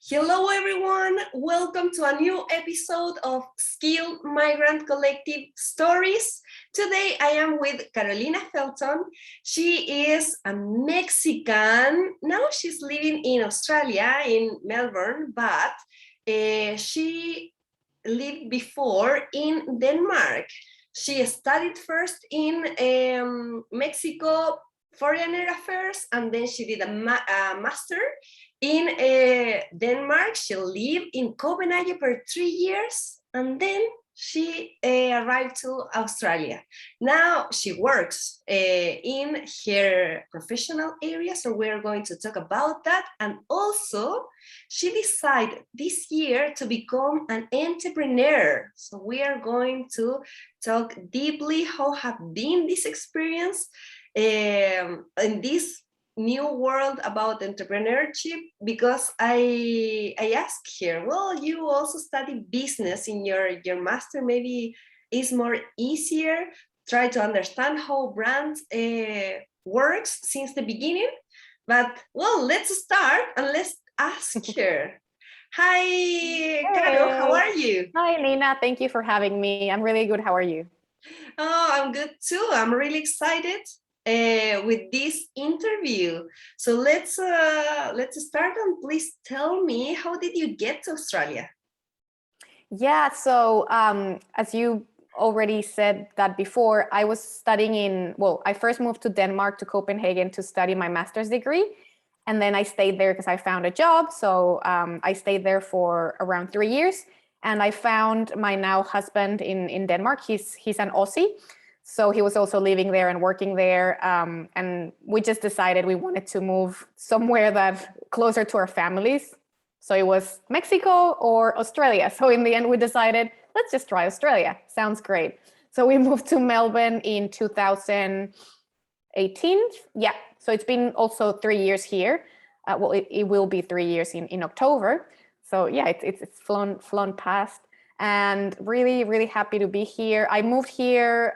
Hello, everyone. Welcome to a new episode of Skilled Migrant Collective Stories. Today, I am with Carolina Felton. She is a Mexican. Now she's living in Australia, in Melbourne, but she lived before in Denmark. She studied first in Mexico Foreign Affairs, and then she did a master in Denmark. She lived in Copenhagen for 3 years, and then she arrived to Australia. Now she works in her professional area, so we're going to talk about that. And also, she decided this year to become an entrepreneur. So we are going to talk deeply how have been this experience in this new world about entrepreneurship, because I asked her, well, you also study business in your master, maybe it's more easier, try to understand how brands works since the beginning. But well, let's start and let's ask her. Hi, Caro, how are you? Hi, Nina. Thank you for having me. I'm really good. How are you? Oh, I'm good too. I'm really excited with this interview. So let's start, and please tell me, how did you get to Australia? Yeah, so as you already said that before, I was studying I first moved to Denmark, to Copenhagen, to study my master's degree. And then I stayed there because I found a job. So I stayed there for around 3 years. And I found my now husband in Denmark. He's an Aussie. So he was also living there and working there. And we just decided we wanted to move somewhere that closer to our families. So it was Mexico or Australia. So in the end, we decided, let's just try Australia. Sounds great. So we moved to Melbourne in 2018. Yeah. So it's been also 3 years here. It will be 3 years in October. So yeah, it's flown past. And really, really happy to be here. I moved here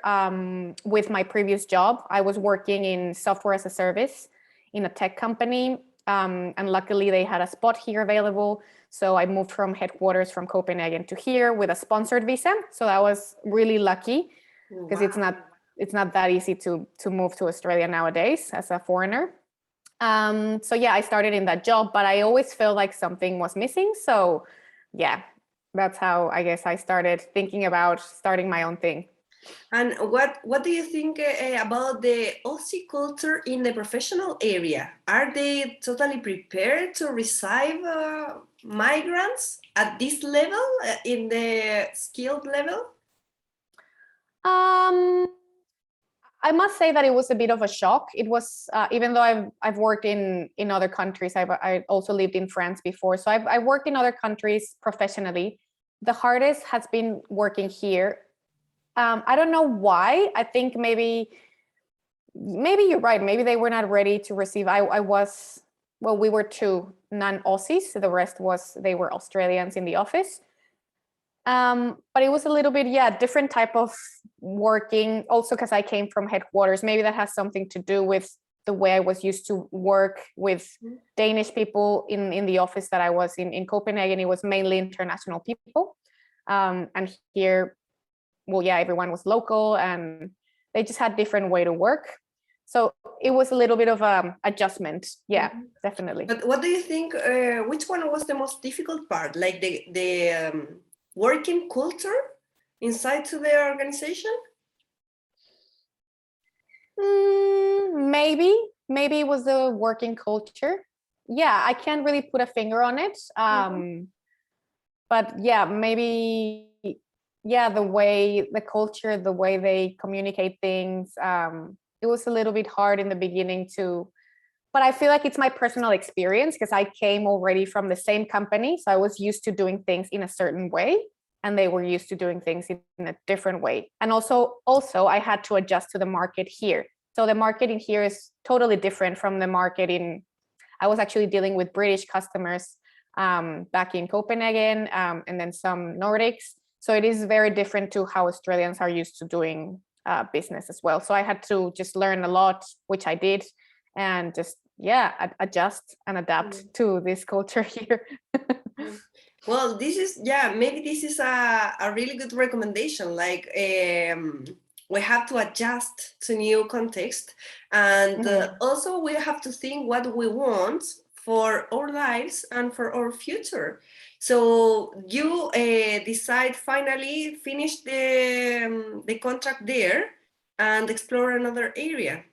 with my previous job. I was working in software as a service in a tech company. And luckily they had a spot here available. So I moved from headquarters from Copenhagen to here with a sponsored visa. So that was really lucky, because it's not that easy to move to Australia nowadays as a foreigner. So yeah, I started in that job, but I always felt like something was missing. So yeah, that's how I guess I started thinking about starting my own thing. And what do you think about the Aussie culture in the professional area? Are they totally prepared to receive migrants at this level, in the skilled level? I must say that it was a bit of a shock. It was, even though I've worked in other countries, I also lived in France before. So I worked in other countries professionally. The hardest has been working here. I don't know why. I think maybe you're right. Maybe they were not ready to receive. We were 2 non-Aussies. So the rest they were Australians in the office. But it was a little bit, different type of working, also because I came from headquarters. Maybe that has something to do with the way I was used to work with Danish people in the office that I was in Copenhagen. It was mainly international people. And here, everyone was local and they just had different way to work. So it was a little bit of adjustment. Yeah, definitely. But what do you think, which one was the most difficult part? Like the working culture inside to the organization? Maybe it was the working culture. Yeah, I can't really put a finger on it. But yeah, maybe, the culture, the way they communicate things, it was a little bit hard in the beginning but I feel like it's my personal experience, because I came already from the same company. So I was used to doing things in a certain way, and they were used to doing things in a different way. And also I had to adjust to the market here. So the market in here is totally different from the market I was actually dealing with British customers back in Copenhagen, and then some Nordics. So it is very different to how Australians are used to doing business as well. So I had to just learn a lot, which I did, and just adjust and adapt to this culture here. Well, this is, maybe this is a really good recommendation. Like, we have to adjust to new context, and also we have to think what we want for our lives and for our future. So you decide finally finish the contract there and explore another area.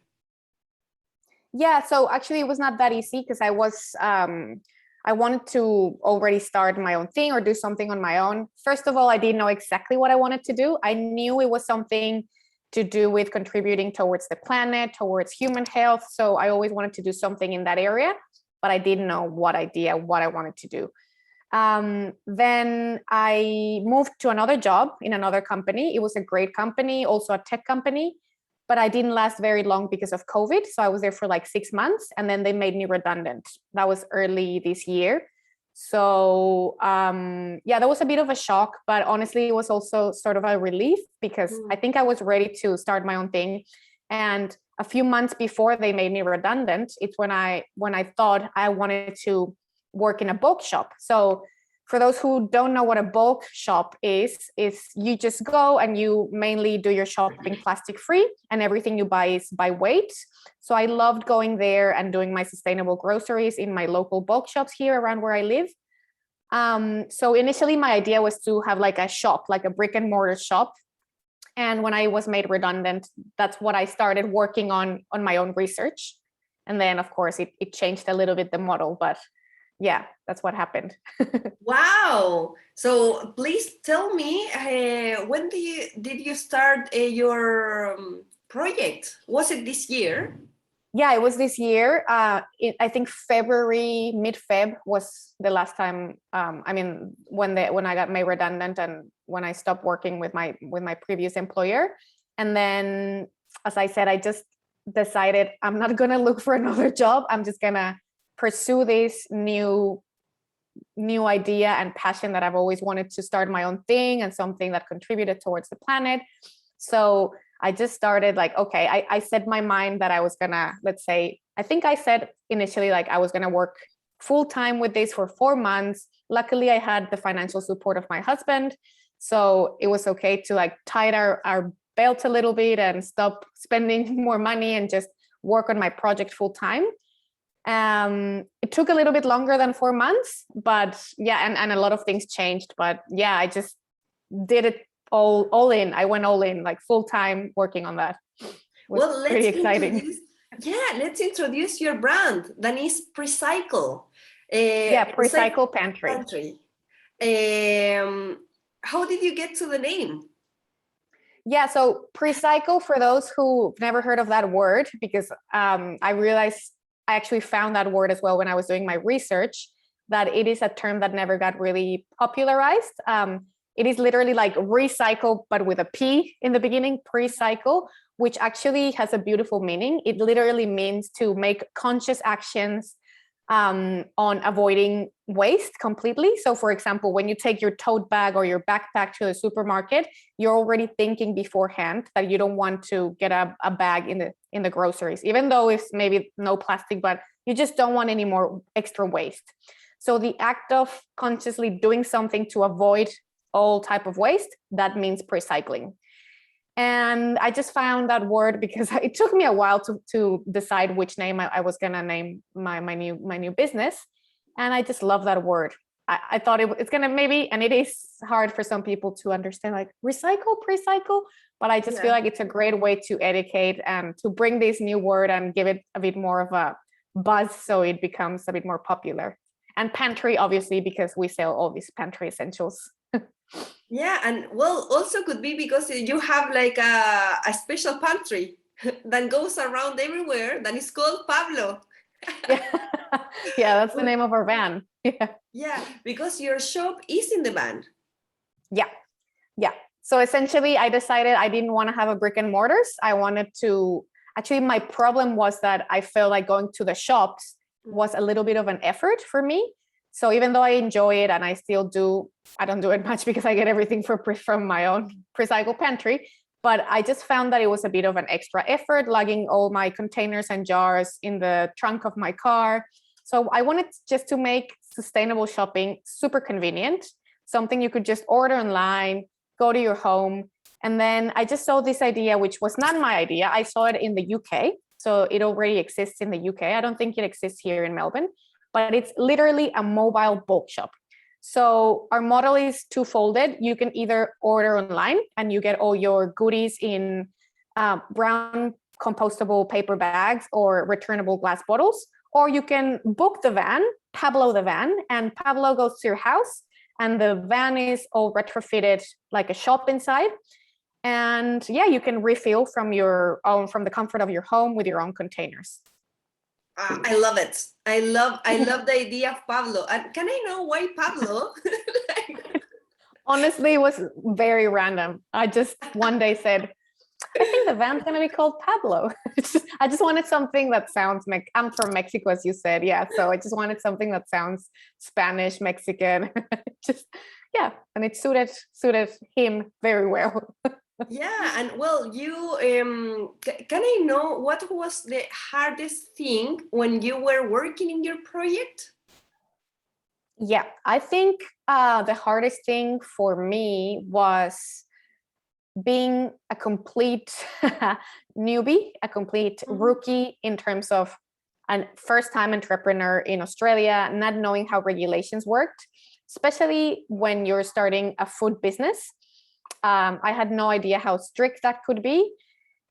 Yeah, so actually it was not that easy because I wanted to already start my own thing or do something on my own. First of all, I didn't know exactly what I wanted to do. I knew it was something to do with contributing towards the planet, towards human health. So I always wanted to do something in that area, but I didn't know what I wanted to do. Then I moved to another job in another company. It was a great company, also a tech company, but I didn't last very long because of COVID. So I was there for like 6 months and then they made me redundant. That was early this year. So that was a bit of a shock, but honestly, it was also sort of a relief because I think I was ready to start my own thing. And a few months before they made me redundant, it's when I thought I wanted to work in a bulk shop. So for those who don't know what a bulk shop is you just go and you mainly do your shopping plastic free and everything you buy is by weight. So I loved going there and doing my sustainable groceries in my local bulk shops here around where I live. So initially my idea was to have like a shop, like a brick and mortar shop. And when I was made redundant, that's what I started working on my own research. And then of course it changed a little bit the model, but yeah, that's what happened. Wow. So please tell me, when did you start your project? Was it this year? Yeah, it was this year. I think February, mid-Feb was the last time. When I got made redundant and when I stopped working with my previous employer. And then, as I said, I just decided I'm not gonna look for another job. I'm just gonna pursue this new idea and passion that I've always wanted to start my own thing and something that contributed towards the planet. So I just started like, okay, I set my mind that I was gonna, I think I said initially like I was gonna work full time with this for 4 months. Luckily, I had the financial support of my husband. So it was okay to like tighten our belt a little bit and stop spending more money and just work on my project full time. It took a little bit longer than 4 months, but yeah, and a lot of things changed. But yeah, I just did it all in. I went all in, like full time working on that. Well, pretty exciting. Let's introduce your brand. That is Precycle. Precycle Pantry. How did you get to the name? Yeah, so Precycle, for those who've never heard of that word, because I realized I actually found that word as well when I was doing my research, that it is a term that never got really popularized. It is literally like recycle, but with a P in the beginning, Precycle, which actually has a beautiful meaning. It literally means to make conscious actions on avoiding waste completely. So for example, when you take your tote bag or your backpack to the supermarket, you're already thinking beforehand that you don't want to get a bag in the groceries, even though it's maybe no plastic, but you just don't want any more extra waste. So the act of consciously doing something to avoid all type of waste, that means precycling. And I just found that word because it took me a while to decide which name I was gonna name my new business. And I just love that word. I thought it's gonna maybe, and it is hard for some people to understand, like recycle, precycle, but I just feel like it's a great way to educate and to bring this new word and give it a bit more of a buzz so it becomes a bit more popular. And pantry, obviously, because we sell all these pantry essentials. Yeah, and well, also could be because you have like a special pantry that goes around everywhere that is called Pablo. Yeah, that's the name of our van. Yeah, because your shop is in the van. Yeah. So essentially, I decided I didn't want to have a brick and mortars. I wanted to, actually, my problem was that I felt like going to the shops was a little bit of an effort for me. So even though I enjoy it and I still do, I don't do it much because I get everything from my own Precycle Pantry. But I just found that it was a bit of an extra effort lugging all my containers and jars in the trunk of my car. So I wanted just to make sustainable shopping super convenient, something you could just order online, go to your home. And then I just saw this idea, which was not my idea. I saw it in the UK. So it already exists in the UK. I don't think it exists here in Melbourne, but it's literally a mobile bulk shop. So our model is two-folded. You can either order online and you get all your goodies in brown compostable paper bags or returnable glass bottles, or you can book the van, Pablo the van, and Pablo goes to your house and the van is all retrofitted like a shop inside. And yeah, you can refill from the comfort of your home with your own containers. I love it. I love the idea of Pablo. And can I know why Pablo? Honestly, it was very random. I just one day said, I think the van's going to be called Pablo. I just wanted something that sounds, I'm from Mexico, as you said. Yeah. So I just wanted something that sounds Spanish, Mexican. Yeah. And it suited him very well. Yeah. And well, you, can I know what was the hardest thing when you were working in your project? Yeah, I think the hardest thing for me was being a complete newbie, a complete rookie in terms of a first-time entrepreneur in Australia, not knowing how regulations worked, especially when you're starting a food business. I had no idea how strict that could be.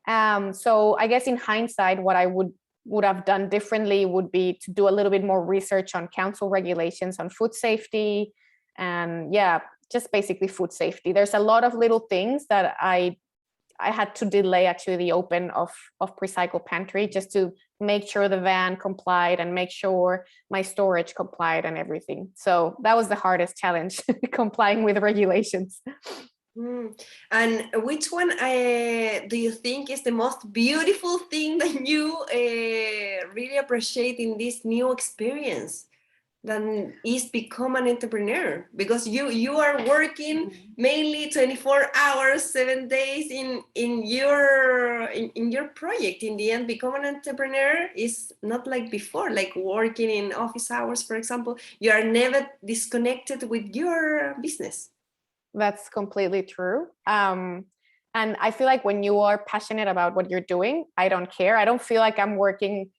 So I guess in hindsight, what I would have done differently would be to do a little bit more research on council regulations on food safety, and yeah, just basically food safety. There's a lot of little things that I had to delay actually the open of Precycle Pantry just to make sure the van complied and make sure my storage complied and everything. So that was the hardest challenge, complying with regulations. And which one do you think is the most beautiful thing that you really appreciate in this new experience? Than is become an entrepreneur, because you are working mainly 24 hours 7 days in your project. In the end, become an entrepreneur is not like before, like working in office hours, for example. You are never disconnected with your business. That's completely true. And I feel like when you are passionate about what you're doing, I don't care. I don't feel like I'm working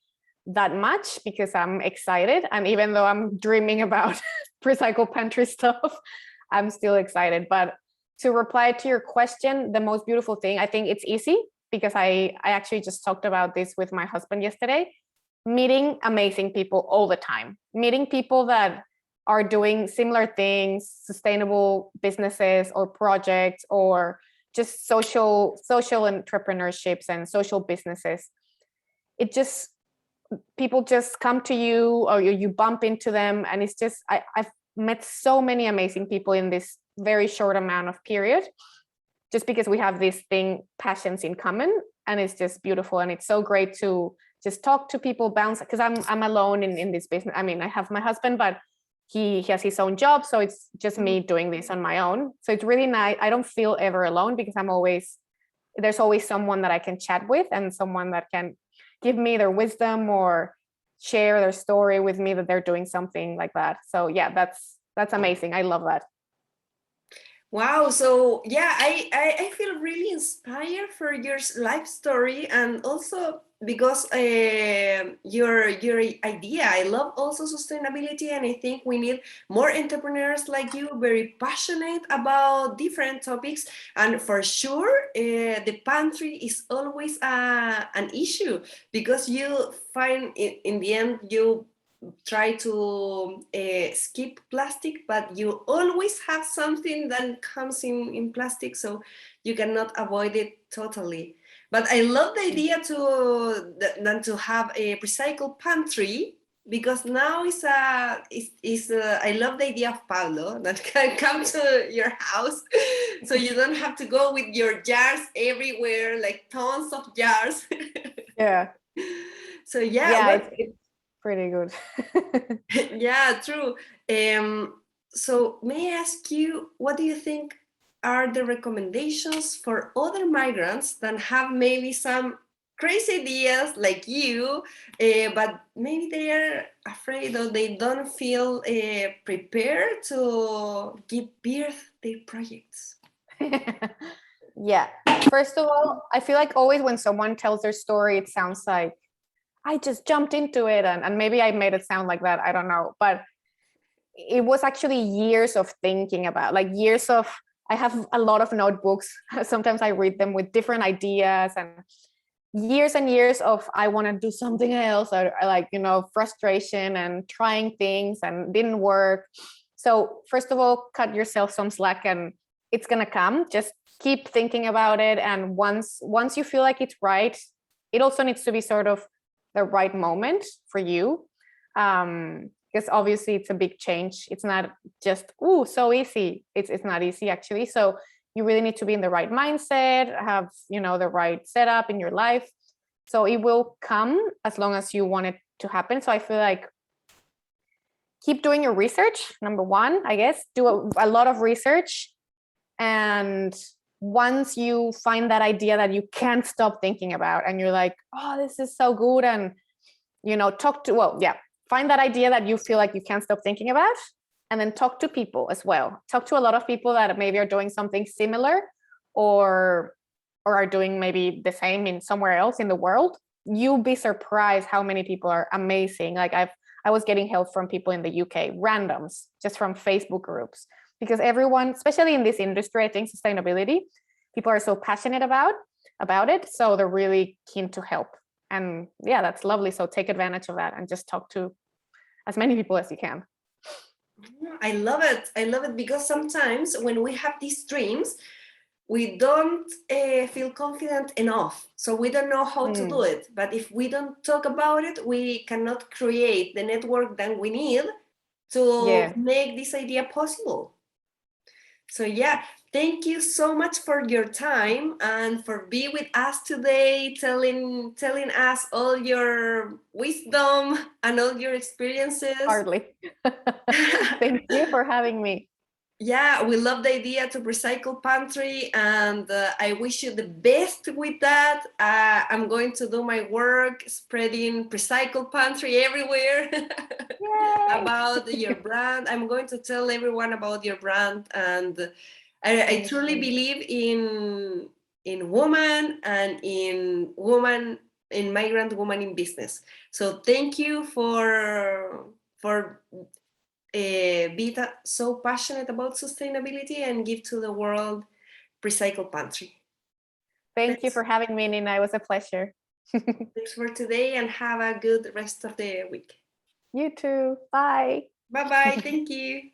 that much because I'm excited. And even though I'm dreaming about Precycle Pantry stuff, I'm still excited. But to reply to your question, the most beautiful thing, I think it's easy because I actually just talked about this with my husband yesterday, meeting amazing people all the time, meeting people that are doing similar things, sustainable businesses or projects, or just social entrepreneurships and social businesses. It just, people just come to you or you bump into them, and it's just I've met so many amazing people in this very short amount of period, just because we have these passions in common, and it's just beautiful. And it's so great to just talk to people, bounce, because I'm alone in this business. I mean, I have my husband, but he has his own job, so it's just me doing this on my own. So it's really nice. I don't feel ever alone because there's always someone that I can chat with and someone that can give me their wisdom or share their story with me that they're doing something like that. So yeah, that's amazing. I love that. Wow. So yeah, I feel really inspired for your life story, and also because your idea. I love also sustainability, and I think we need more entrepreneurs like you, very passionate about different topics. And for sure, the pantry is always an issue, because you find in the end you try to skip plastic, but you always have something that comes in plastic, so you cannot avoid it totally. But I love the idea to have a Precycle Pantry, because now I love the idea of Pablo that can come to your house, so you don't have to go with your jars everywhere, like tons of jars. Yeah. So yeah, it's pretty good. yeah, true. So may I ask you, what do you think are the recommendations for other migrants that have maybe some crazy ideas like you, but maybe they are afraid or they don't feel prepared to give birth their projects? Yeah. First of all, I feel like always when someone tells their story, it sounds like I just jumped into it, and maybe I made it sound like that. I don't know. But it was actually years of thinking about, like years of, I have a lot of notebooks. Sometimes I read them with different ideas, and years of I want to do something else, or like, you know, frustration and trying things and didn't work. So first of all, cut yourself some slack and it's going to come. Just keep thinking about it. And once you feel like it's right, it also needs to be sort of the right moment for you. Because obviously it's a big change. It's not just, ooh, so easy. It's not easy actually. So you really need to be in the right mindset, have, you know, the right setup in your life. So it will come as long as you want it to happen. So I feel like keep doing your research. Number one, I guess, do a lot of research. And once you find that idea that you can't stop thinking about, and you're like, oh, this is so good. And, you know, find that idea that you feel like you can't stop thinking about, and then talk to people as well. Talk to a lot of people that maybe are doing something similar, or are doing maybe the same in somewhere else in the world. You'll be surprised how many people are amazing. Like I was getting help from people in the UK, randoms, just from Facebook groups, because everyone, especially in this industry, I think sustainability, people are so passionate about it. So they're really keen to help. And yeah, that's lovely. So take advantage of that and just talk to as many people as you can. I love it. I love it, because sometimes when we have these dreams, we don't feel confident enough. So we don't know how to do it. But if we don't talk about it, we cannot create the network that we need to make this idea possible. So yeah, thank you so much for your time and for being with us today, telling us all your wisdom and all your experiences. Hardly. Thank you for having me. Yeah, we love the idea to recycle pantry, and I wish you the best with that. I'm going to do my work spreading recycle pantry everywhere about your brand. I'm going to tell everyone about your brand, and I truly believe in woman and in migrant woman in business. So thank you for be so passionate about sustainability and give to the world recycle pantry. Thank you for having me, Nina. It was a pleasure. Thanks for today, and have a good rest of the week. You too. Bye. Bye-bye. Thank you.